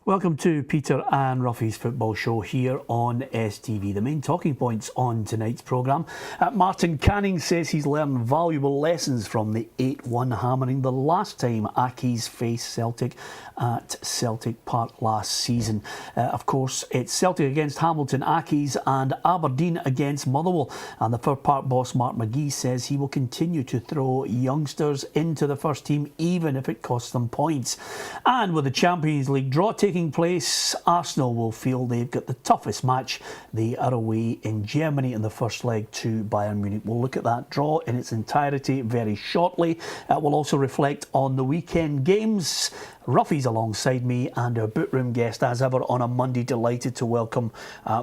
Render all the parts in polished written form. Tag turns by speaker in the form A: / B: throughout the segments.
A: Welcome to Peter and Ruffy's football show here on STV. The main talking points on tonight's programme. Martin Canning says he's learned valuable lessons from the 8-1 hammering the last time Accies faced Celtic at Celtic Park last season. Of course, it's Celtic against Hamilton Accies and Aberdeen against Motherwell. And the Fir Park boss Mark McGee says he will continue to throw youngsters into the first team even if it costs them points. And with the Champions League draw taking place, Arsenal will feel they've got the toughest match. They are away in Germany in the first leg to Bayern Munich. We'll look at that draw in its entirety very shortly. We'll also reflect on the weekend games. Ruffy's alongside me and our bootroom guest as ever on a Monday. Delighted to welcome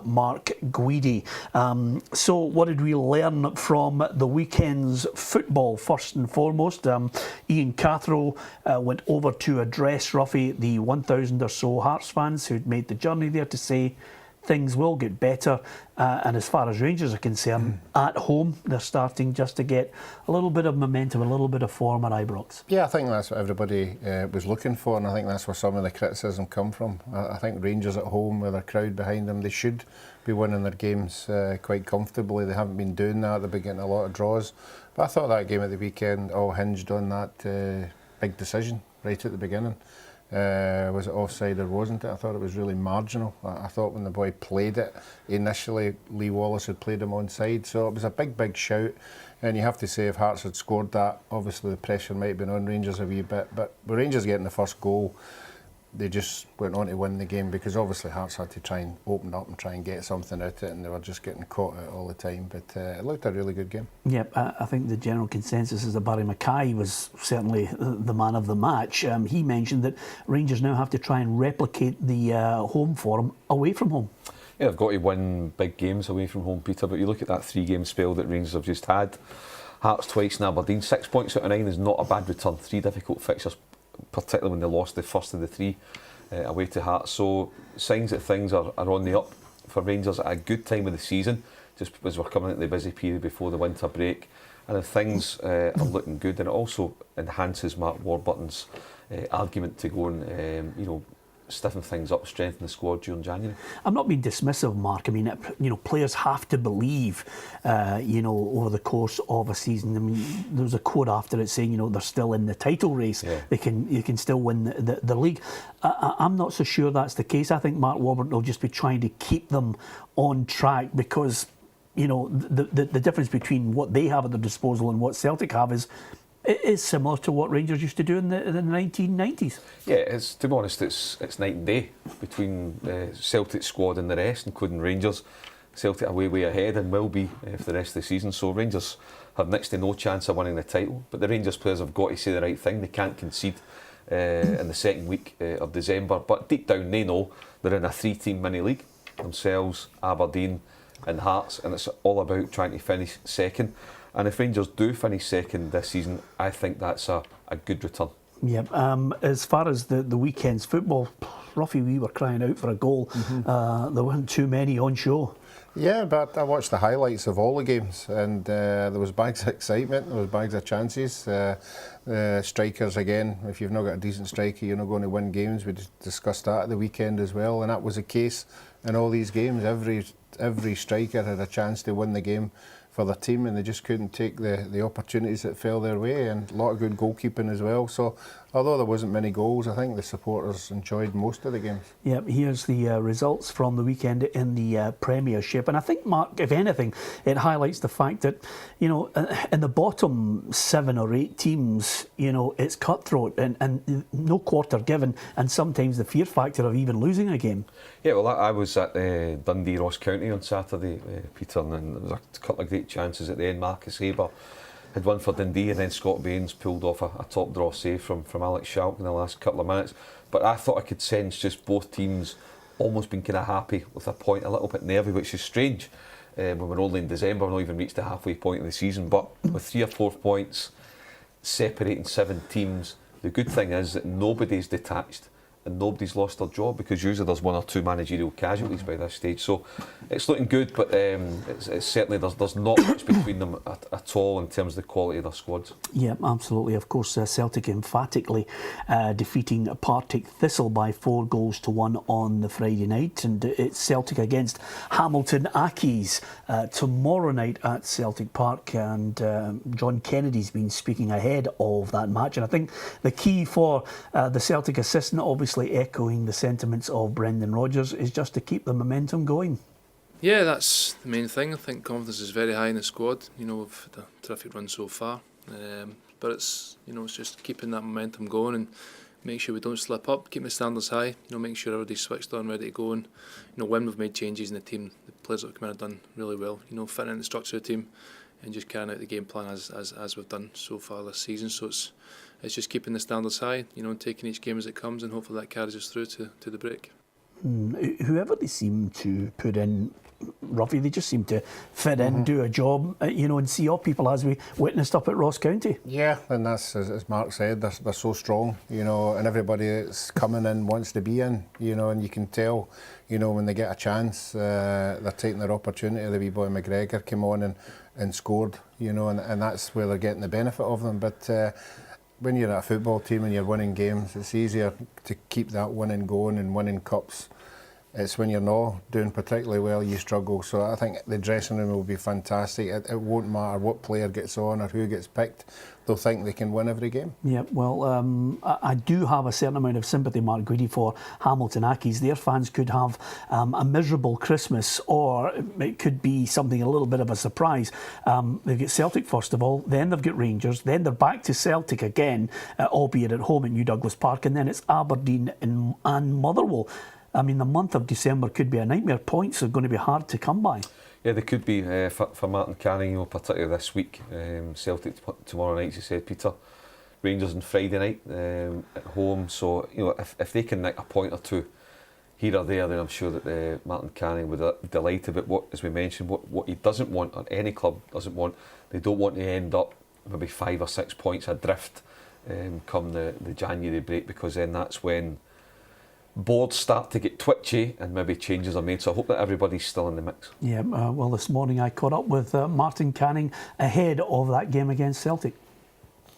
A: Mark Guidi. So what did we learn from the weekend's football? First and foremost, Ian Cathro went over to address Ruffy, the 1,000 or so Hearts fans who'd made the journey there, to say things will get better. And as far as Rangers are concerned, at home, they're starting just to get a little bit of momentum, a little bit of form at Ibrox.
B: Yeah, I think that's what everybody was looking for, and I think that's where some of the criticism come from. I think Rangers at home, with a crowd behind them, they should be winning their games quite comfortably. They haven't been doing that. They've been getting a lot of draws. But I thought that game at the weekend all hinged on that big decision right at the beginning. Was it offside or wasn't it? I thought it was really marginal. I thought when the boy played it, initially Lee Wallace had played him onside, so it was a big shout. And you have to say, if Hearts had scored that, obviously the pressure might have been on Rangers a wee bit, but with Rangers getting the first goal, they just went on to win the game, because obviously Hearts had to try and open up and try and get something out of it, and they were just getting caught out all the time. But it looked a really good game. Yep,
A: I think the general consensus is that Barry Mackay was certainly the man of the match. He mentioned that Rangers now have to try and replicate the home form away from home.
C: Yeah, they've got to win big games away from home, Peter, but you look at that 3-game spell that Rangers have just had. Hearts twice and Aberdeen, 6 points out of 9 is not a bad return. 3 difficult fixtures, particularly when they lost the first of the 3 away to Hearts. So signs that things are on the up for Rangers at a good time of the season, just as we're coming into the busy period before the winter break. And if things are looking good, then it also enhances Mark Warburton's argument to go and stiffen things up, strengthen the squad during January.
A: I'm not being dismissive, Mark. I mean, players have to believe, over the course of a season. I mean, there's a quote after it saying, they're still in the title race. Yeah. They can still win the league. I'm not so sure that's the case. I think Mark Warburton will just be trying to keep them on track, because the difference between what they have at their disposal and what Celtic have is similar to what Rangers used to do in the 1990s.
C: Yeah, to be honest, it's night and day between the Celtic squad and the rest, including Rangers. Celtic are way ahead and will be for the rest of the season. So Rangers have next to no chance of winning the title. But the Rangers players have got to say the right thing. They can't concede in the second week of December. But deep down, they know they're in a 3-team mini league. Themselves, Aberdeen and Hearts. And it's all about trying to finish second. And if Rangers do finish second this season, I think that's a good return.
A: Yeah. As far as the weekend's football, Ruffy, we were crying out for a goal. There weren't too many on show.
B: Yeah, but I watched the highlights of all the games, and there was bags of excitement, there was bags of chances. Strikers, again, if you've not got a decent striker, you're not going to win games. We discussed that at the weekend as well, and that was the case in all these games. Every striker had a chance to win the game for their team, and they just couldn't take the opportunities that fell their way, and a lot of good goalkeeping as well. So although there wasn't many goals, I think the supporters enjoyed most of the games.
A: Yeah, here's the results from the weekend in the Premiership, and I think, Mark, if anything, it highlights the fact that in the bottom 7 or 8 teams, it's cutthroat and no quarter given, and sometimes the fear factor of even losing a game.
C: Yeah, well, I was at Dundee Ross County on Saturday, Peter, and there was a couple of great chances at the end. Marcus Haber had one for Dundee, and then Scott Baines pulled off a top draw save from Alex Schalk in the last couple of minutes. But I thought I could sense just both teams almost being kind of happy with a point, a little bit nervy, which is strange when we're only in December, we've not even reached the halfway point of the season. But with 3 or 4 points separating 7 teams, the good thing is that nobody's detached and nobody's lost their job, because usually there's one or two managerial casualties by this stage. So it's looking good, but it's certainly there's not much between them at all in terms of the quality of their squads.
A: Yeah, absolutely. Of course, Celtic emphatically defeating Partick Thistle by 4-1 on the Friday night, and it's Celtic against Hamilton Accies tomorrow night at Celtic Park, and John Kennedy's been speaking ahead of that match, and I think the key for the Celtic assistant, obviously echoing the sentiments of Brendan Rodgers, is just to keep the momentum going.
D: Yeah, that's the main thing. I think confidence is very high in the squad. You know, we've had a terrific run so far, but it's it's just keeping that momentum going and make sure we don't slip up, keep the standards high. You know, make sure everybody's switched on, ready to go. And when we've made changes in the team, the players that have come in have done really well. Fitting in the structure of the team and just carrying out the game plan as we've done so far this season. So it's just keeping the standards high, and taking each game as it comes, and hopefully that carries us through to the break.
A: Whoever they seem to put in, Ruffy, they just seem to fit in, do a job, and see up people, as we witnessed up at Ross County.
B: Yeah, and that's, as Mark said, they're so strong, and everybody that's coming in wants to be in, and you can tell, when they get a chance, they're taking their opportunity. The wee boy McGregor came on and scored, and that's where they're getting the benefit of them. But when you're at a football team and you're winning games, it's easier to keep that winning going and winning cups. It's when you're not doing particularly well you struggle. So I think the dressing room will be fantastic. It won't matter what player gets on or who gets picked. They'll think they can win every game. Yeah,
A: well, I do have a certain amount of sympathy, Mark Guidi, for Hamilton Accies. Their fans could have a miserable Christmas, or it could be something a little bit of a surprise. They've got Celtic first of all, then they've got Rangers, then they're back to Celtic again, albeit at home at New Douglas Park, and then it's Aberdeen and Motherwell. I mean, the month of December could be a nightmare. Points are going to be hard to come by.
C: Yeah, they could be for Martin Canning, particularly this week. Celtic tomorrow night, as you said, Peter. Rangers on Friday night at home. So, if they can nick a point or two here or there, then I'm sure that Martin Canning would be delighted. But what, as we mentioned, what he doesn't want, or any club doesn't want, they don't want to end up maybe 5 or 6 points adrift come the January break, because then that's when boards start to get twitchy and maybe changes are made. So I hope that everybody's still in the mix. Yeah,
A: well, this morning I caught up with Martin Canning ahead of that game against Celtic.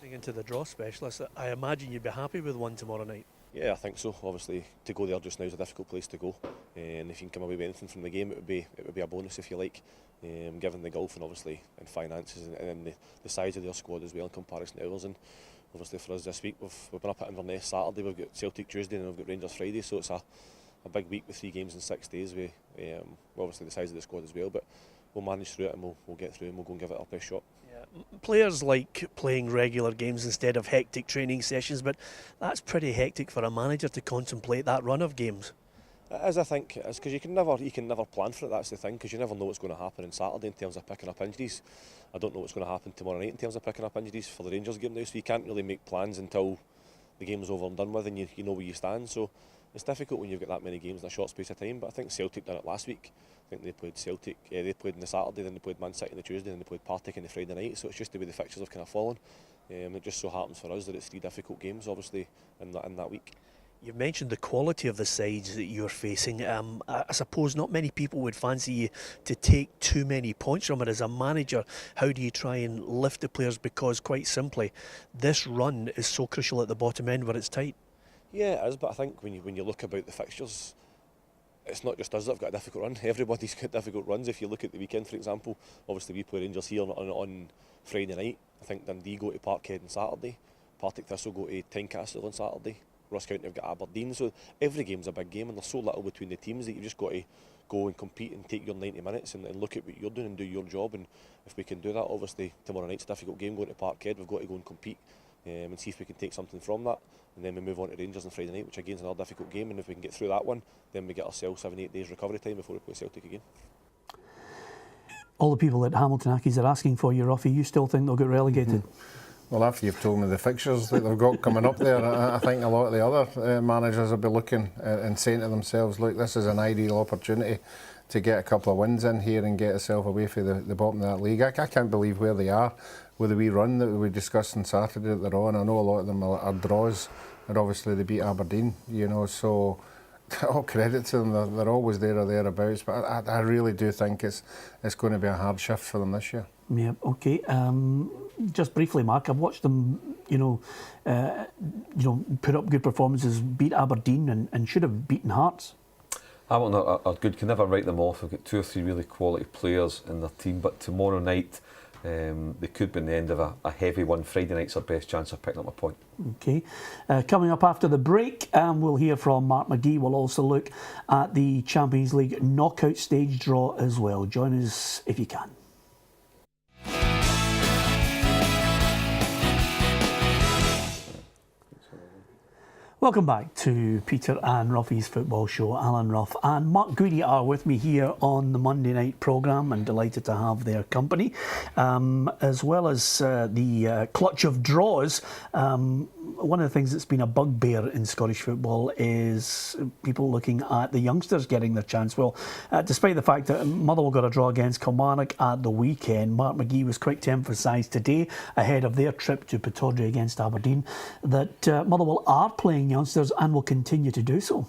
E: Into the draw specialist, I imagine you'd be happy with one tomorrow night.
F: Yeah, I think so. Obviously, to go there just now is a difficult place to go, and if you can come away with anything from the game, it would be a bonus, if you like, given the golf and obviously and finances and the size of their squad as well in comparison to ours. And obviously for us this week, we've been up at Inverness Saturday, we've got Celtic Tuesday, and we've got Rangers Friday, so it's a big week with 3 games in 6 days. We obviously the size of the squad as well, but we'll manage through it and we'll get through and we'll go and give it our best shot.
E: Yeah. Players like playing regular games instead of hectic training sessions, but that's pretty hectic for a manager to contemplate that run of games.
F: As I think, it's because you can never plan for it. That's the thing, because you never know what's going to happen on Saturday in terms of picking up injuries. I don't know what's going to happen tomorrow night in terms of picking up injuries for the Rangers game now. So you can't really make plans until the game's over and done with, and you know where you stand. So it's difficult when you've got that many games in a short space of time. But I think Celtic done it last week. I think they played Celtic. They played on the Saturday, then they played Man City on the Tuesday, then they played Partick on the Friday night. So it's just the way the fixtures have kind of fallen. It just so happens for us that it's 3 difficult games, obviously, in that week.
E: You've mentioned the quality of the sides that you're facing. I suppose not many people would fancy you to take too many points from it. As a manager, how do you try and lift the players? Because quite simply, this run is so crucial at the bottom end where it's tight.
F: Yeah, it is, but I think when you look about the fixtures, it's not just us that have got a difficult run. Everybody's got difficult runs. If you look at the weekend, for example, obviously we play Rangers here on Friday night. I think Dundee go to Parkhead on Saturday. Partick Thistle go to Tynecastle on Saturday. Ross County have got Aberdeen, so every game's a big game, and there's so little between the teams that you've just got to go and compete and take your 90 minutes and look at what you're doing and do your job. And if we can do that, obviously tomorrow night's a difficult game going to Parkhead. We've got to go and compete and see if we can take something from that, and then we move on to Rangers on Friday night, which again is another difficult game. And if we can get through that one, then we get ourselves 7-8 days recovery time before we play Celtic again.
A: All the people at Hamilton Accies are asking for you, Ruffy. You still think they'll get relegated?
B: Well, after you've told me the fixtures that they've got coming up there, I think a lot of the other managers will be looking and saying to themselves, look, this is an ideal opportunity to get a couple of wins in here and get yourself away from the bottom of that league. I can't believe where they are with the wee run that we discussed on Saturday that they're on. I know a lot of them are draws and obviously they beat Aberdeen, you know, so all credit to them, they're always there or thereabouts, but I really do think it's going to be a hard shift for them this year.
A: Yeah, okay. Just briefly, Mark, I've watched them, put up good performances, beat Aberdeen and should have beaten Hearts.
C: Hamilton are good, can never write them off. They've got 2 or 3 really quality players in their team, but tomorrow night they could be in the end of a heavy one. Friday night's our best chance of picking up a point.
A: Okay. Coming up after the break, we'll hear from Mark McGee. We'll also look at the Champions League knockout stage draw as well. Join us if you can. Welcome back to Peter and Ruffy's Football Show. Alan Ruff and Mark Guidi are with me here on the Monday night programme, and delighted to have their company, as well as the clutch of draws. One of the things that's been a bugbear in Scottish football is people looking at the youngsters getting their chance. Well, despite the fact that Motherwell got a draw against Kilmarnock at the weekend, Mark McGee was quick to emphasise today, ahead of their trip to Pittodrie against Aberdeen, that Motherwell are playing youngsters and will continue to do so.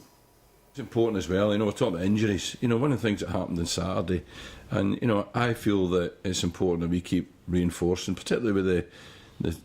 G: It's important as well, we're talking about injuries. One of the things that happened on Saturday, and I feel that it's important that we keep reinforcing, particularly with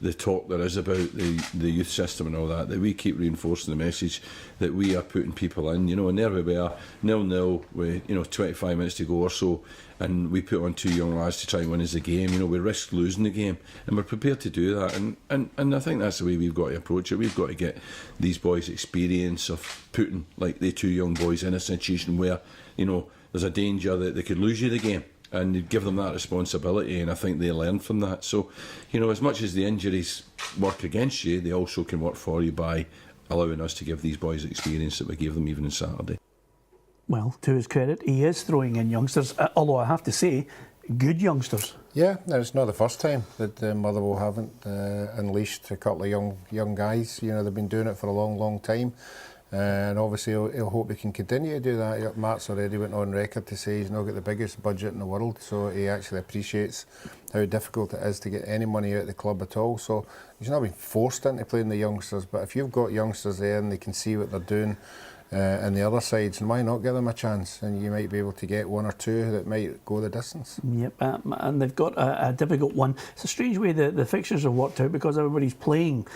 G: the talk there is about the youth system and all that we keep reinforcing the message that we are putting people in, and there we are, 0-0 with 25 minutes to go or so, and we put on 2 young lads to try and win us the game. We risk losing the game, and we're prepared to do that, and I think that's the way we've got to approach it. We've got to get these boys experience of putting like the 2 young boys in a situation where there's a danger that they could lose you the game, and you give them that responsibility, and I think they learn from that. So, as much as the injuries work against you, they also can work for you by allowing us to give these boys the experience that we gave them even on Saturday.
A: Well, to his credit, he is throwing in youngsters, although I have to say, good youngsters. Yeah,
B: it's not the first time that Motherwell haven't unleashed a couple of young guys. They've been doing it for a long time. And obviously he'll hope he can continue to do that. Mark's already went on record to say he's not got the biggest budget in the world, so he actually appreciates how difficult it is to get any money out of the club at all. So he's not been forced into playing the youngsters, but if you've got youngsters there and they can see what they're doing and the other sides, and why not give them a chance? And you might be able to get 1 or 2 that might go the distance.
A: Yep, and they've got a difficult one. It's a strange way the fixtures have worked out, because everybody's playing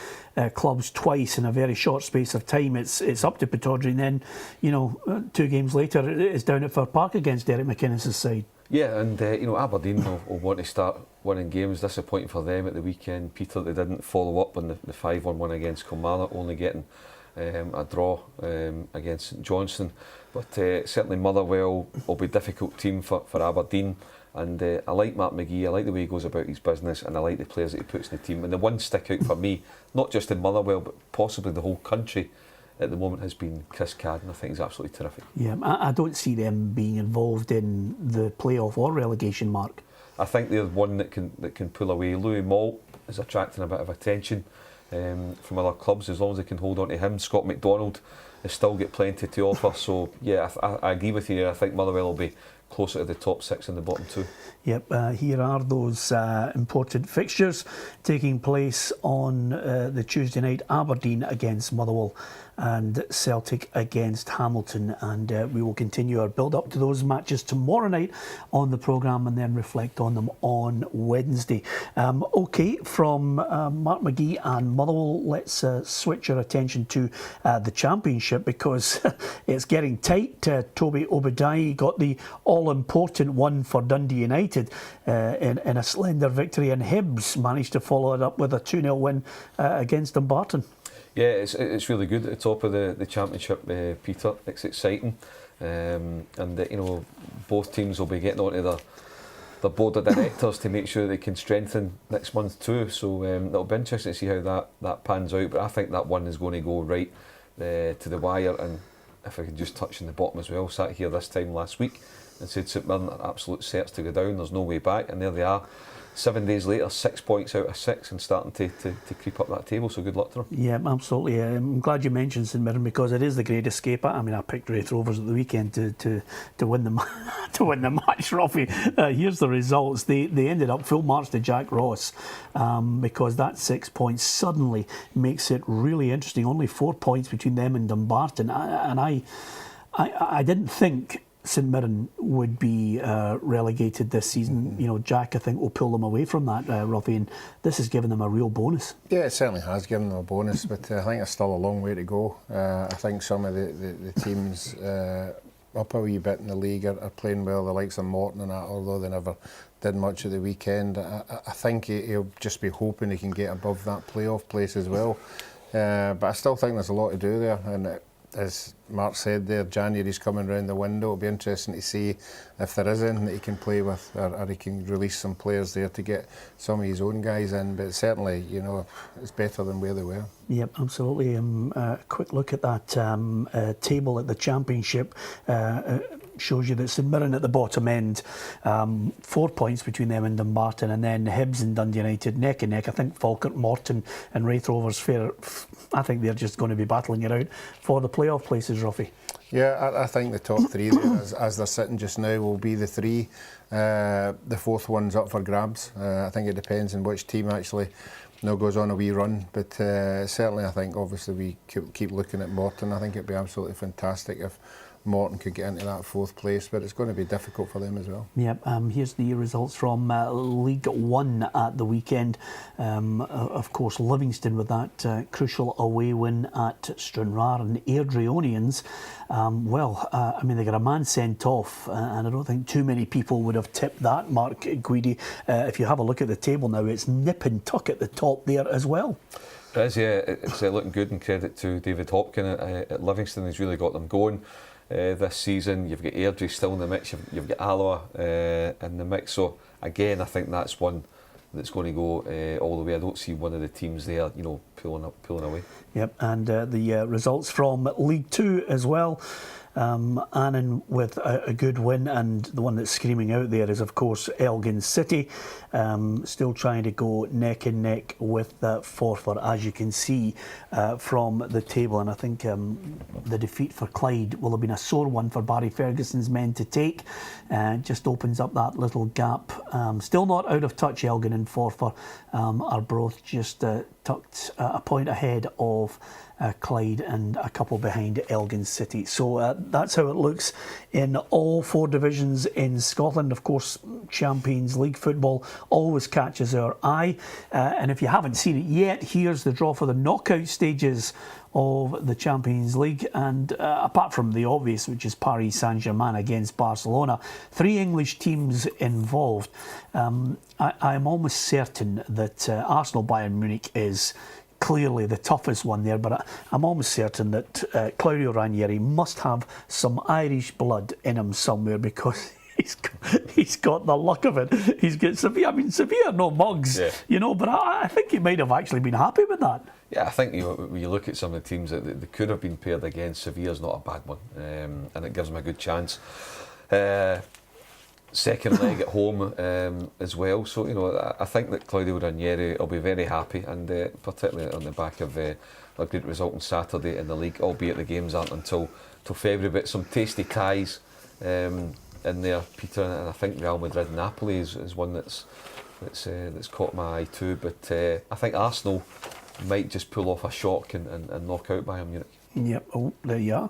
A: clubs twice in a very short space of time. It's up to Pittodrie, and then 2 games later it's down at Fir Park against Derek McInnes' side.
C: Yeah, and Aberdeen will want to start winning games. Disappointing for them at the weekend, Peter. They didn't follow up on the 5-1 win against Kilmarnock, only getting a draw against St Johnstone. But certainly Motherwell will be a difficult team for Aberdeen. And I like Mark McGee, I like the way he goes about his business, and I like the players that he puts in the team. And the one stick out for me, not just in Motherwell, but possibly the whole country at the moment, has been Chris Cadden. I think he's absolutely terrific.
A: Yeah, I don't see them being involved in the playoff or relegation, Mark.
C: I think they're one that can pull away. Louis Malt is attracting a bit of attention from other clubs, as long as they can hold on to him. Scott McDonald has still got plenty to offer. So yeah, I agree with you. I think Motherwell will be closer to the top 6 in the bottom 2.
A: Yep, here are those important fixtures taking place on the Tuesday night. Aberdeen against Motherwell and Celtic against Hamilton, and we will continue our build up to those matches tomorrow night on the programme, and then reflect on them on Wednesday. Okay, from Mark McGee and Motherwell, let's switch our attention to the Championship, because it's getting tight. Toby Obadiah got the all-important one for Dundee United in a slender victory, and Hibs managed to follow it up with a 2-0 win against Dumbarton.
C: Yeah, it's really good at the top of the Championship, Peter. It's exciting, and both teams will be getting onto their board of directors to make sure they can strengthen next month too. So it'll be interesting to see how that pans out. But I think that one is going to go right to the wire. And if I could just touch on the bottom as well, sat here this time last week and said St Mirren are absolute certs to go down. There's no way back, and there they are. 7 days later, 6 points out of 6 and starting to creep up that table, so good luck to them.
A: Yeah, absolutely. I'm glad you mentioned St Mirren because it is the Great Escape. I mean, I picked Wraith Rovers at the weekend to win the to win the match, Roffy. Here's the results. They ended up full marks to Jack Ross because that 6 points suddenly makes it really interesting. Only 4 points between them and Dumbarton, and I didn't think St Mirren would be relegated this season. You know, Jack, I think, will pull them away from that, Robbie, and this has given them a real bonus.
B: Yeah, it certainly has given them a bonus, but I think there's still a long way to go. I think some of the teams up a wee bit in the league are playing well, the likes of Morton and that, although they never did much at the weekend. I think he'll just be hoping he can get above that playoff place as well. But I still think there's a lot to do there, and as Mark said there, January's coming round the window. It'll be interesting to see if there is anything that he can play with, or he can release some players there to get some of his own guys in. But certainly, you know, it's better than where they were.
A: Yep, absolutely. A quick look at that table at the Championship shows you that St Mirren at the bottom end, 4 points between them and Dumbarton, and then Hibs and Dundee United neck and neck. I think Falkirk, Morton and Wraith Rovers I think they're just going to be battling it out for the playoff places, Ruffy.
B: Yeah, I think the top three there, as they're sitting just now, will be the three. The fourth one's up for grabs. I think it depends on which team actually goes on a wee run. But certainly I think obviously we keep looking at Morton. I think it'd be absolutely fantastic if Morton could get into that fourth place, but it's going to be difficult for them as well.
A: Yep, here's the results from League One at the weekend. Of course, Livingston with that crucial away win at Stranraer, and Airdrieonians, I mean, they got a man sent off, and I don't think too many people would have tipped that, Mark Guidi. If you have a look at the table now, it's nip and tuck at the top there as well.
C: It is, yeah. It's looking good, and credit to David Hopkin at Livingston. He's really got them going this season. You've got Airdrie still in the mix, you've got Alloa in the mix, so again I think that's one that's going to go all the way. I don't see one of the teams there, you know, pulling away. Yep,
A: and the results from League Two as well. Annan with a good win, and the one that's screaming out there is of course Elgin City, still trying to go neck and neck with Forfar, as you can see from the table. And I think the defeat for Clyde will have been a sore one for Barry Ferguson's men to take. Just opens up that little gap. Still not out of touch, Elgin and Forfar are both just tucked a point ahead of Clyde and a couple behind Elgin City. So that's how it looks in all four divisions in Scotland. Of course, Champions League football always catches our eye. And if you haven't seen it yet, here's the draw for the knockout stages of the Champions League. And apart from the obvious, which is Paris Saint-Germain against Barcelona, 3 English teams involved. I'm almost certain that Arsenal Bayern Munich is clearly the toughest one there, but I'm almost certain that Claudio Ranieri must have some Irish blood in him somewhere, because he's got the luck of it. He's got Sevilla. I mean, Sevilla no mugs, yeah. You know, but I think he might have actually been happy with that.
C: Yeah, I think when you look at some of the teams that they could have been paired against, Sevilla's not a bad one, and it gives them a good chance. Second leg at home as well, so you know, I think that Claudio Ranieri will be very happy, and particularly on the back of a good result on Saturday in the league, albeit the games aren't until February, but some tasty ties in there, Peter, and I think Real Madrid Napoli is one that's caught my eye too, but I think Arsenal might just pull off a shock and knock out Bayern Munich.
A: Yep, oh, there you are.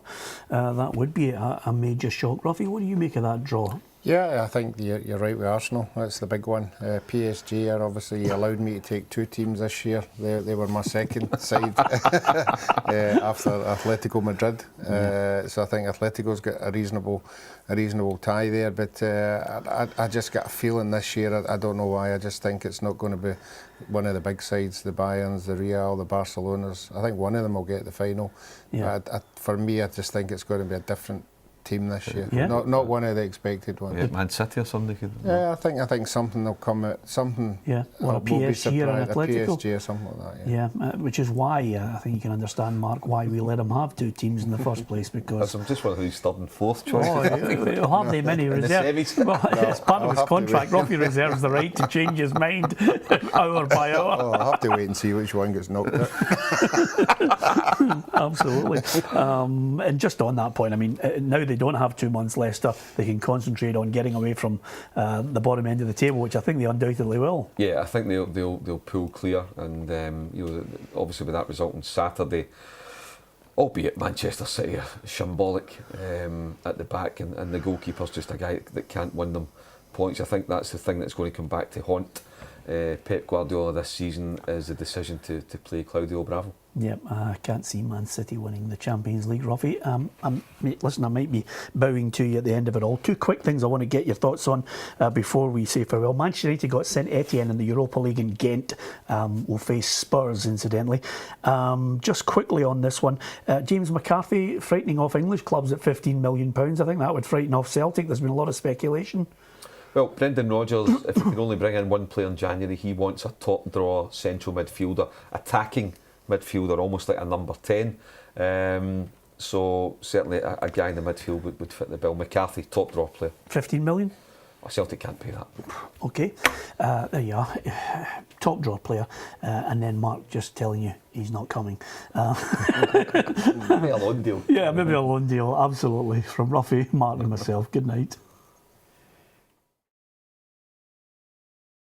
A: That would be a major shock. Ruffy, what do you make of that draw?
B: Yeah, I think you're right with Arsenal. That's the big one. PSG are obviously allowed me to take 2 teams this year. They were my second side after Atletico Madrid. So I think Atletico's got a reasonable tie there. But I just got a feeling this year. I don't know why. I just think it's not going to be one of the big sides. The Bayerns, the Real, the Barcelonas. I think one of them will get the final. Yeah. For me, I just think it's going to be a different team this year.
A: Yeah.
B: Not one of the expected ones.
C: Yeah, Man City or something.
B: Yeah, I think something will come out. Something.
A: Yeah, or a
B: will be
A: PSG or an
B: surprised, a
A: Atletico.
B: PSG or something like that.
A: Yeah, which is why I think you can understand, Mark, why we let him have two teams in the first place, because
C: I'm just one of these third and fourth choices.
A: he'll hardly many
C: In the
A: reserves.
C: semis.
A: Well, it's part of his
B: I'll have to
A: contract.
B: wait.
A: Robbie reserves the right to change his mind hour by hour.
B: Oh, I'll have to wait and see which one gets knocked out.
A: Absolutely. And just on that point, I mean, now they don't have 2 months, Leicester. They can concentrate on getting away from the bottom end of the table, which I think they undoubtedly will.
C: Yeah, I think they'll pull clear, and obviously with that result on Saturday, albeit Manchester City are shambolic at the back, and the goalkeeper's just a guy that can't win them points. I think that's the thing that's going to come back to haunt Pep Guardiola this season, is the decision to play Claudio Bravo.
A: Yep, I can't see Man City winning the Champions League, Ruffy. Listen, I might be bowing to you at the end of it all. Two quick things I want to get your thoughts on before we say farewell. Manchester United got Saint Etienne in the Europa League, and Ghent will face Spurs, incidentally. Just quickly on this one, James McCarthy frightening off English clubs at £15 million. I think that would frighten off Celtic. There's been a lot of speculation.
C: Well, Brendan Rodgers, if he can only bring in one player in January, he wants a top draw central midfielder, attacking midfielder, almost like a number 10. So certainly a guy in the midfield would fit the bill. McCarthy, top draw player.
A: 15 million?
C: Celtic can't pay that.
A: Okay, there you are. Top draw player, and then Mark just telling you he's not coming.
C: Maybe a loan deal.
A: Yeah, maybe a loan deal, absolutely. From Ruffy, Mark and myself, good night.